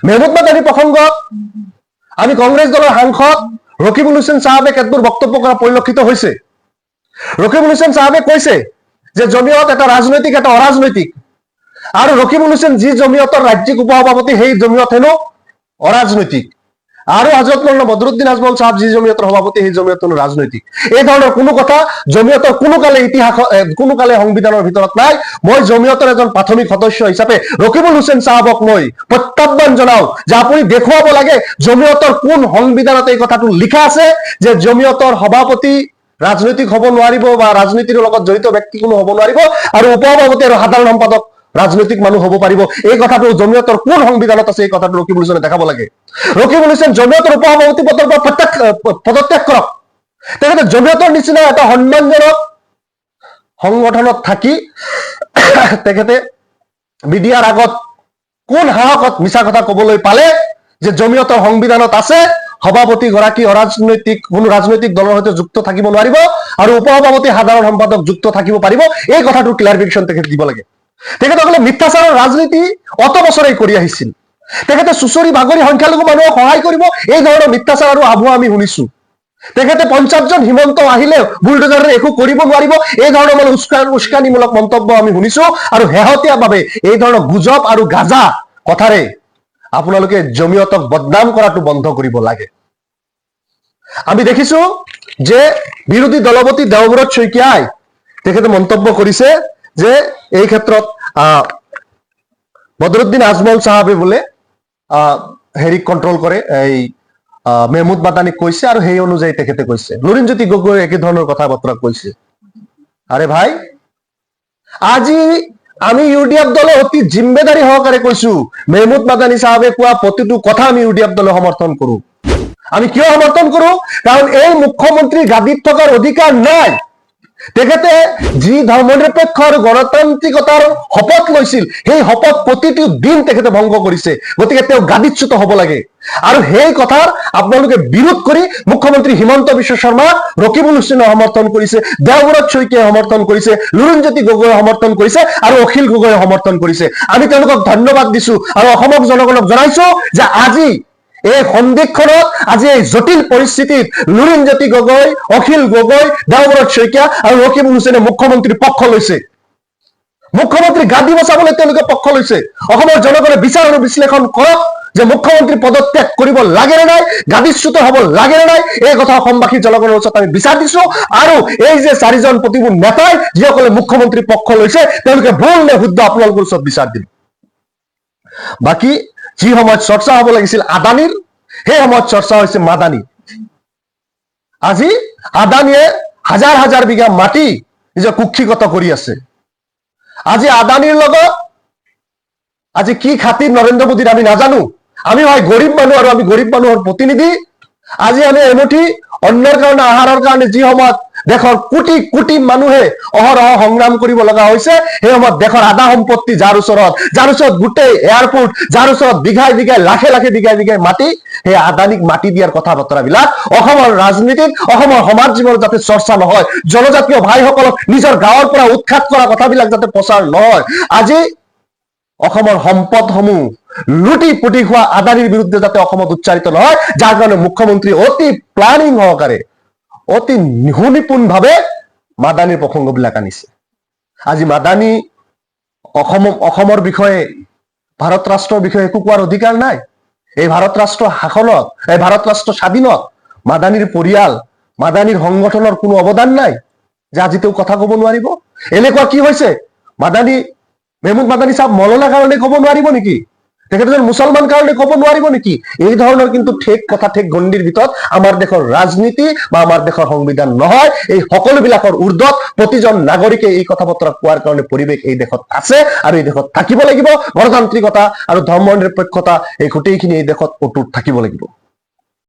মেহমুদ মাদানী প্ৰসংগত আমি কংগ্ৰেছ দলৰ সাংসদ ৰকিবুল হুছেইন সাহেবে কেতবোৰ বক্তব্য কৰা পৰিলক্ষিত হৈছে। ৰকিবুল হুছেইন সাহেবে কৈছে যে জমিয়ত এটা ৰাজনৈতিক এটা অৰাজনৈতিক, আৰু ৰকিবুল হুছেইন যি জমিয়তৰ ৰাজ্যিক উপসভাপতি সেই জমিয়ত হেনো অৰাজনৈতিক, আৰু হযৰত মৌলানা বদৰুদ্দিন আজমল সাহেব যি জমিয়তৰ সভাপতি সেই জমিয়ত হেনো ৰাজনৈতিক। এই ধৰণৰ কোনো কথা জমিয়তৰ কোনোকালে ইতিহাস কোনোকালে সংবিধানৰ ভিতৰত নাই। মই জমিয়তৰ এজন প্ৰাথমিক সদস্য হিচাপে ৰকিবুল হুছেইন সাহেবক মই প্ৰত্যাহ্বান জনাও যে আপুনি দেখুৱাব লাগে জমিয়তৰ কোন সংবিধানত এই কথাটো লিখা আছে যে জমিয়তৰ সভাপতি ৰাজনৈতিক হ'ব নোৱাৰিব বা ৰাজনীতিৰ লগত জড়িত ব্যক্তি কোনো হ'ব নোৱাৰিব, আৰু উপসভাপতি আৰু সাধাৰণ সম্পাদক ৰাজনৈতিক মানুহ হ'ব পাৰিব। এই কথাটো জমিয়তৰ কোন সংবিধানত আছে এই কথাটো ৰকিবুল হুছেইনে দেখাব লাগে। ৰকিবুল হুছেইন জমিয়তৰ উপসভাপতি পদৰ পৰা পদত্যাগ কৰক। তেখেতে জমিয়তৰ নিচিনা এটা সন্মানজনক সংগঠনত থাকি তেখেতে মিডিয়াৰ আগত কোন সাহসত মিছা কথা কবলৈ পালে যে জমিয়তৰ সংবিধানত আছে সভাপতি গৰাকী অৰাজনৈতিক কোনো ৰাজনৈতিক দলৰ সৈতে যুক্ত থাকিব নোৱাৰিব আৰু উপসভাপতি সাধাৰণ সম্পাদক যুক্ত থাকিব পাৰিব। এই কথাটো ক্লাৰিফিকেশ্যন তেখেতে দিব লাগে। তেখেতসকলে মিথ্যাচাৰৰ ৰাজনীতি অত বছৰে কৰি আহিছিল। তেখেতে চুচৰি বাগৰি সংখ্যালঘু মানুহক সহায় কৰিব, এই ধৰণৰ মিথ্যাচাৰ আৰু আভুৱা আমি শুনিছো। তেখেতে 50জন হিমন্ত আহিলে বুলডোজাৰে একো কৰিব নোৱাৰিব, এই ধৰণৰ মানে উস্কানিমূলক মন্তব্য আমি শুনিছো। আৰু শেহতীয়াভাৱে এই ধৰণৰ গুজব আৰু গাজা কথাৰে আপোনালোকে জমিয়তক বদনাম কৰাটো বন্ধ কৰিব লাগে। আমি দেখিছো যে বিৰোধী দলপতি দেওব্ৰত শইকীয়াই তেখেতে মন্তব্য কৰিছে যে এই ক্ষেত্ৰত বদৰুদ্দিন আজমল সাহেবে বোলে হেৰিক কন্ট্ৰল কৰে, এই মেহমুদ মাদানীক কৈছে আৰু সেই অনুযায়ী তেখেতে কৈছে। লুৰিণজ্যোতি গগৈ একে ধৰণৰ কথা বতৰা কৈছে। আৰে ভাই, আজি আমি ইউডিএফ দলে অতি জিম্মেদাৰী সহকাৰে কৈছো মেহমুদ মাদানী সাহেবে কোৱা প্ৰতিটো কথা আমি ইউডিএফ দলে সমৰ্থন কৰো। আমি কিয় সমৰ্থন কৰো? কাৰণ এই মুখ্যমন্ত্ৰী গাদীত থকাৰ অধিকাৰ নাই। তেখেতে যি ধৰ্মনিৰপেক্ষ আৰু গণতান্ত্ৰিকতাৰ শপত লৈছিল সেই শপত প্ৰতিটো দিন তেখেতে ভংগ কৰিছে। গতিকে তেওঁ গাদীচ্যুত হ'ব লাগে। আৰু সেই কথাৰ আপোনালোকে বিৰোধ কৰি মুখ্যমন্ত্ৰী হিমন্ত বিশ্ব শৰ্মা ৰকিবুল হুছেইনে সমৰ্থন কৰিছে, দেওব্ৰত শইকীয়াই সমৰ্থন কৰিছে, লুৰিণজ্যোতি গগৈয়ে সমৰ্থন কৰিছে আৰু অখিল গগৈয়ে সমৰ্থন কৰিছে। আমি তেওঁলোকক ধন্যবাদ দিছো আৰু অসমৰ জনগণক জনাইছো যে আজি এই সন্দিক্ষণত, আজি এই জটিল পৰিস্থিতিত লুৰিণজ্যোতি গগৈ, অখিল গগৈ, দেওব্ৰত শইকীয়া আৰু ৰকিবুল হুছেইনে মুখ্যমন্ত্ৰীৰ পক্ষ লৈছে। মুখ্যমন্ত্ৰী গাদী বচাবলৈ তেওঁলোকে পক্ষ লৈছে। অসমৰ জনগণে বিচাৰ আৰু বিশ্লেষণ কৰক যে মুখ্যমন্ত্ৰী পদত্যাগ কৰিব লাগে নে নাই, গাদীচ্যুত হ'ব লাগে নে নাই। এই কথা অসমবাসী জনগণৰ ওচৰত আমি বিচাৰ দিছো। আৰু এই যে 4জন প্ৰতিবোৰ নেতাই যিসকলে মুখ্যমন্ত্ৰীৰ পক্ষ লৈছে তেওঁলোকে ভুল নে শুদ্ধ আপোনালোকৰ ওচৰত বিচাৰ দিম। বাকী যি সময়ত চৰ্চা হ'ব লাগিছিল আদানীৰ, সেই সময়ত চৰ্চা হৈছে মাদানী। আজি আদানীয়ে হাজাৰ হাজাৰ বিঘা মাটি নিজৰ কুক্ষিগত কৰি আছে। আজি আদানীৰ লগত আজি কি খাতিৰ নৰেন্দ্ৰ মোদীৰ আমি নাজানো। আমি হয় গৰীব মানুহ আৰু আমি গৰীব মানুহৰ প্ৰতিনিধি। আজি আমি এমুঠি অন্যৰ কাৰণে আহাৰৰ কাৰণে যি সময়ত দেশৰ কোটি কোটি মানুহে অহৰহ সংগ্ৰাম কৰিব লগা হৈছে, সেই সময়ত দেশৰ আধা সম্পত্তি যাৰ ওচৰত গোটেই এয়াৰপোৰ্ট, যাৰ ওচৰত বিঘাই বিঘাই লাখে লাখে বিঘাই বিঘাই মাটি, সেই আদানীক মাটি দিয়াৰ কথা বতৰাবিলাক অসমৰ ৰাজনীতিত, অসমৰ সমাজ জীৱনত যাতে চৰ্চা নহয়, জনজাতীয় ভাইসকলক নিজৰ গাঁৱৰ পৰা উৎখাত কৰা কথাবিলাক যাতে প্ৰচাৰ নহয়। আজি অসমৰ সম্পদসমূহ লুটি পুটি খোৱা আদানীৰ বিৰুদ্ধে যাতে অসমত উচ্চাৰিত নহয়, যাৰ কাৰণে মুখ্যমন্ত্ৰী অতি প্লানিং সহকাৰে, অতি সুনিপুণভাৱে মাদানীৰ প্ৰসংগবিলাক আনিছে। আজি মাদানী অসমৰ বিষয়ে, ভাৰত ৰাষ্ট্ৰৰ বিষয়ে একো কোৱাৰ অধিকাৰ নাই। এই ভাৰত ৰাষ্ট্ৰ শাসনত, এই ভাৰত ৰাষ্ট্ৰ স্বাধীনত মাদানীৰ পৰিয়াল, মাদানীৰ সংগঠনৰ কোনো অৱদান নাই যে আজি তেওঁ কথা ক'ব নোৱাৰিব। এনেকুৱা কি হৈছে? মেহমুদ মাদানী সাহেব মৌলানা কাৰণে ক'ব নোৱাৰিব নেকি? তেখেত এজন মুছলমান কাৰণে ক'ব নোৱাৰিব নেকি? এই ধৰণৰ কিন্তু ঠেক কথা, ঠেক গণ্ডিৰ ভিতৰত আমাৰ দেশৰ ৰাজনীতি বা আমাৰ দেশৰ সংবিধান নহয়। এই সকলোবিলাকৰ ঊৰ্ধত প্ৰতিজন নাগৰিকে এই কথা বতৰা কোৱাৰ কাৰণে পৰিৱেশ এই দেশত আছে আৰু এই দেশত থাকিব লাগিব। গণতান্ত্ৰিকতা আৰু ধৰ্ম নিৰপেক্ষতা এই গোটেইখিনি এই দেশত অটুট থাকিব লাগিব।